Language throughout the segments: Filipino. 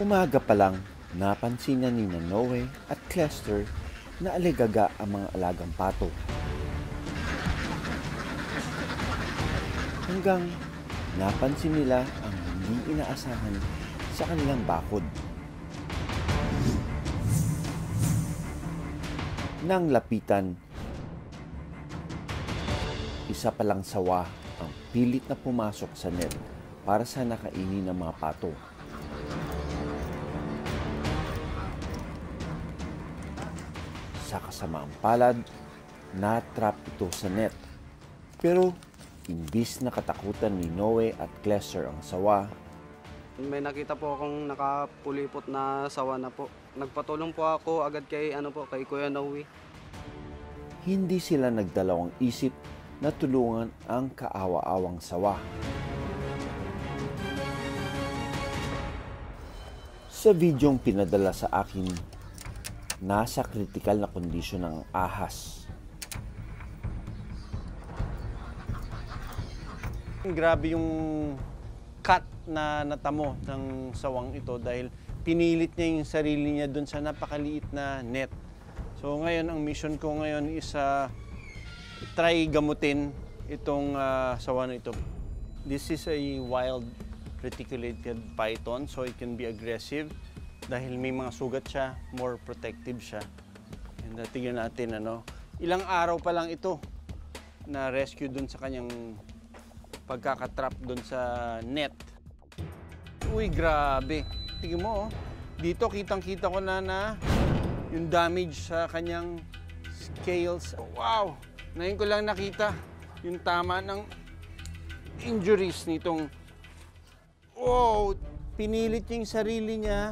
Umaga pa lang, napansin na ni Noe at Clester na aligaga ang mga alagang pato. Hanggang napansin nila ang hindi inaasahan sa kanilang bakod. Nang lapitan, isa palang sawa ang pilit na pumasok sa net para sa nakainin ng mga pato. Sa kasamaang palad, na-trap ito sa net. Pero imbis na katakutan ni Noe at Clester ang sawa, may nakita po akong nakapulipot na sawa na po. Nagpatulong po ako agad kay Kuya Noe. hindi sila nagdalawang isip na tulungan ang kaawa-awang sawa. Sa videong pinadala sa akin, nasa kritikal na kondisyon ng ahas. Grabe yung cut na natamo ng sawang ito dahil pinilit niya yung sarili niya dun sa napakaliit na net. So ngayon, ang mission ko ngayon is try gamutin itong sawa na ito. This is a wild reticulated python, so it can be aggressive. Dahil may mga sugat siya, more protective siya. And tignan natin, ilang araw pa lang ito na rescue dun sa kanyang pagkakatrap dun sa net. Uy, grabe. Tingnan mo, dito kitang-kita ko na yung damage sa kanyang scales. Wow! Ngayon ko lang nakita yung tama ng injuries nitong. Wow! Pinilit niya yung sarili niya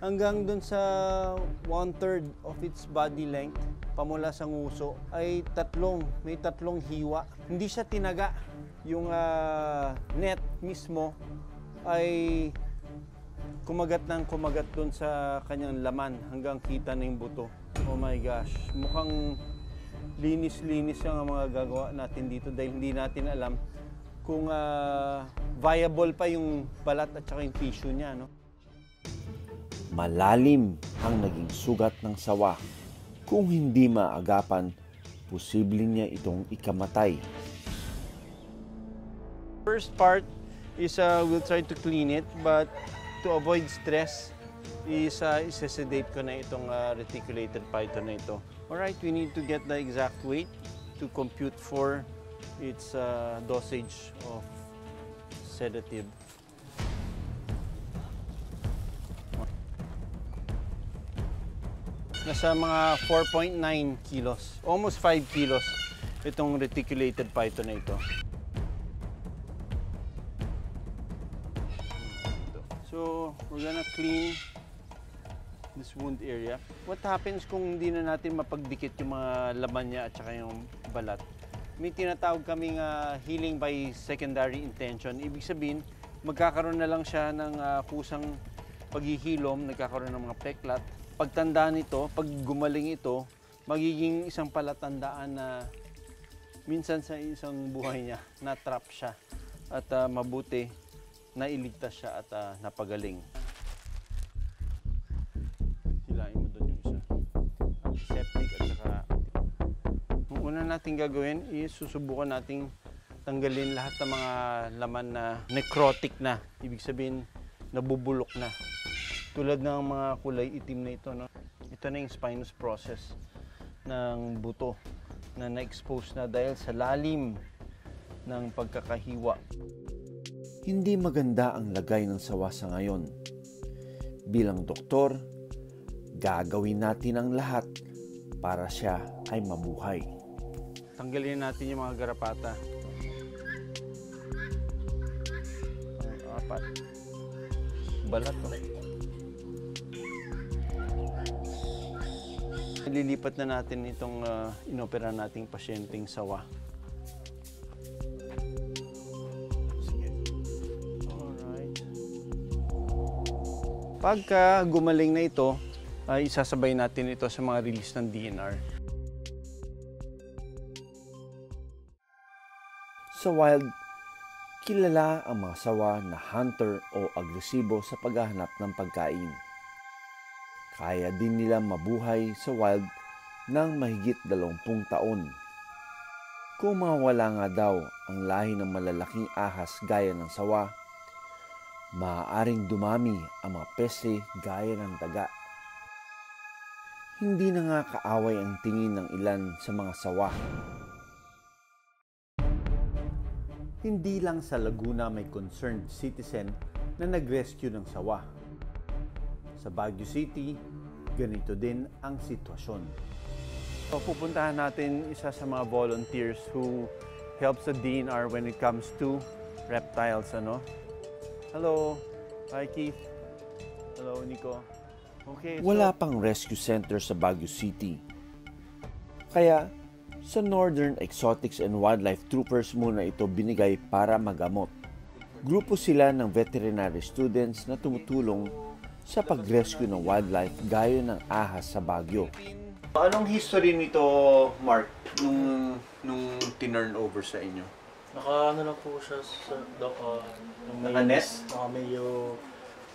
hanggang dun sa 1/3 of its body length, pamula sa nguso, ay may tatlong hiwa. Hindi siya tinaga. Yung net mismo ay kumagat dun sa kanyang laman hanggang kita na yung buto. Oh my gosh, mukhang linis-linis ang mga gagawa natin dito dahil hindi natin alam kung viable pa yung balat at saka yung tissue niya, no? Malalim ang naging sugat ng sawa. Kung hindi maagapan, posibleng niya itong ikamatay. First part is we'll try to clean it, but to avoid stress is sedate ko na itong reticulated python na ito. Alright, we need to get the exact weight to compute for its dosage of sedative. Nasa mga 4.9 kilos, almost 5 kilos itong reticulated python na ito. So, we're gonna clean this wound area. What happens kung hindi na natin mapagdikit yung mga laman niya at saka yung balat? May tinatawag kaming healing by secondary intention. Ibig sabihin, magkakaroon na lang siya ng kusang paghihilom, nagkakaroon ng mga peklat. Pagtandaan ito, pag gumaling ito, magiging isang palatandaan na minsan sa isang buhay niya, na-trap siya at mabuti nailigtas siya at napagaling. Hilain mo doon yung isa. Antiseptic at saka ang una natin gagawin is susubukan nating tanggalin lahat ng mga laman na necrotic na. Ibig sabihin, nabubulok na. Tulad ng mga kulay itim na ito, no? Ito na yung spinous process ng buto na na-expose na dahil sa lalim ng pagkakahiwa. Hindi maganda ang lagay ng sawa sa ngayon. Bilang doktor, gagawin natin ang lahat para siya ay mabuhay. Tanggalin natin yung mga garapata. Apat. Balat to. Lilipat na natin itong inopera nating pasyenteng sawa. Pagka gumaling na ito, ay isasabay natin ito sa mga release ng DNR. Sa wild, Kilala ang mga sawa na hunter o agresibo sa paghahanap ng pagkain. Kaya din nila mabuhay sa wild ng mahigit 20 taon. Kung mawala nga daw ang lahi ng malalaking ahas gaya ng sawa, maaaring dumami ang mga peste gaya ng daga. Hindi na nga kaaway ang tingin ng ilan sa mga sawa. Hindi lang sa Laguna may concerned citizen na nag-rescue ng sawa. Sa Baguio City, ganito din ang sitwasyon. So, pupuntahan natin isa sa mga volunteers who helps the DNR when it comes to reptiles. Hello. Hi, Keith. Hello, Nico. Okay, Wala pang rescue center sa Baguio City. Kaya, sa Northern Exotics and Wildlife Troopers muna ito binigay para magamot. Grupo sila ng veterinary students na tumutulong sa pag-rescue ng wildlife gaya ng ahas sa Baguio. Anong history nito, Mark, nung tinurn over sa inyo? Naka lang po siya sa Naka-net? Medyo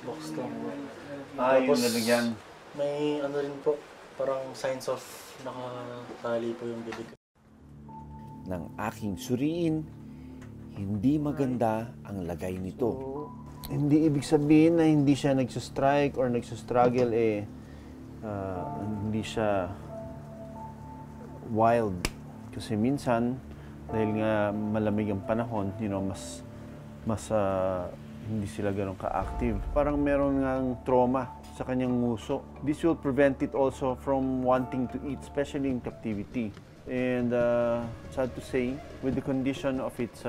box lang po. Yung nalagyan. May rin po, parang signs of nakatali po yung bibig. Nang aking suriin, hindi maganda ang lagay nito. Hindi ibig sabihin na hindi siya nagsustrike or nagsustruggle, hindi siya wild. Kasi minsan, dahil nga malamig ang panahon, mas hindi sila ganun ka-active. Parang meron ngang trauma sa kanyang nguso. This will prevent it also from wanting to eat, especially in captivity. And sad to say, with the condition of its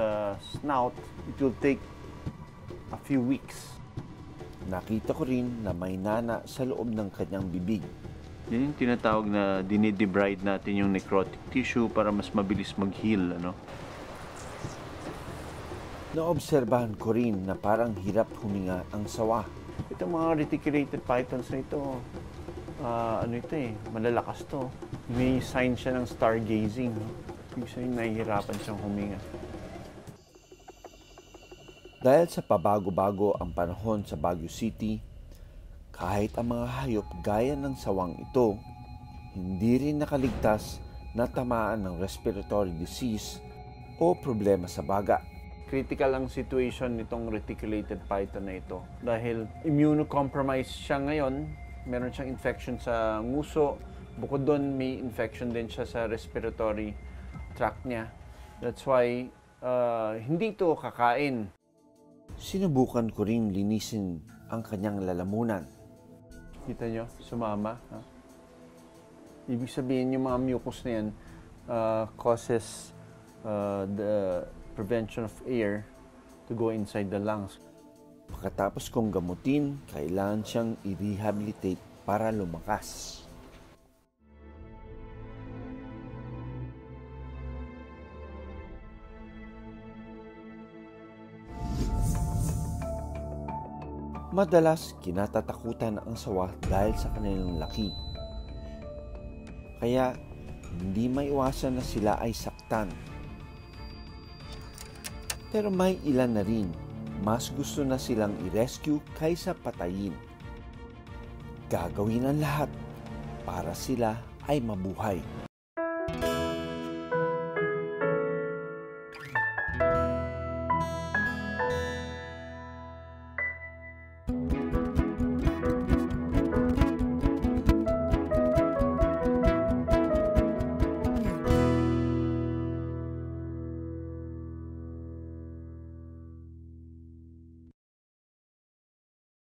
snout, it will take a few weeks. Nakita ko rin na may nana sa loob ng kanyang bibig. Yan yung tinatawag na dinidebride natin yung necrotic tissue para mas mabilis mag-heal. Naobserbahan ko rin na parang hirap huminga ang sawa. Itong mga reticulated pythons na ito, malalakas to. May sign siya ng stargazing. Ibig sabihin, nahihirapan siyang huminga. Dahil sa pabago-bago ang panahon sa Baguio City, kahit ang mga hayop gaya ng sawang ito, hindi rin nakaligtas na tamaan ng respiratory disease o problema sa baga. Critical ang situation nitong reticulated python na ito dahil immunocompromised siya ngayon. Meron siyang infection sa nguso. Bukod doon, may infection din siya sa respiratory tract niya. That's why hindi ito kakain. Sinubukan ko rin linisin ang kanyang lalamunan. Kita nyo? Sumama. Ibig sabihin, yung mga mucus na yan causes the prevention of air to go inside the lungs. Pagkatapos kong gamutin, kailangan siyang i-rehabilitate para lumakas. Madalas kinatatakutan ang sawa dahil sa kanilang laki. Kaya hindi maiwasan na sila ay saktan. Pero may ilan na rin, mas gusto na silang i-rescue kaysa patayin. Gagawin ang lahat para sila ay mabuhay.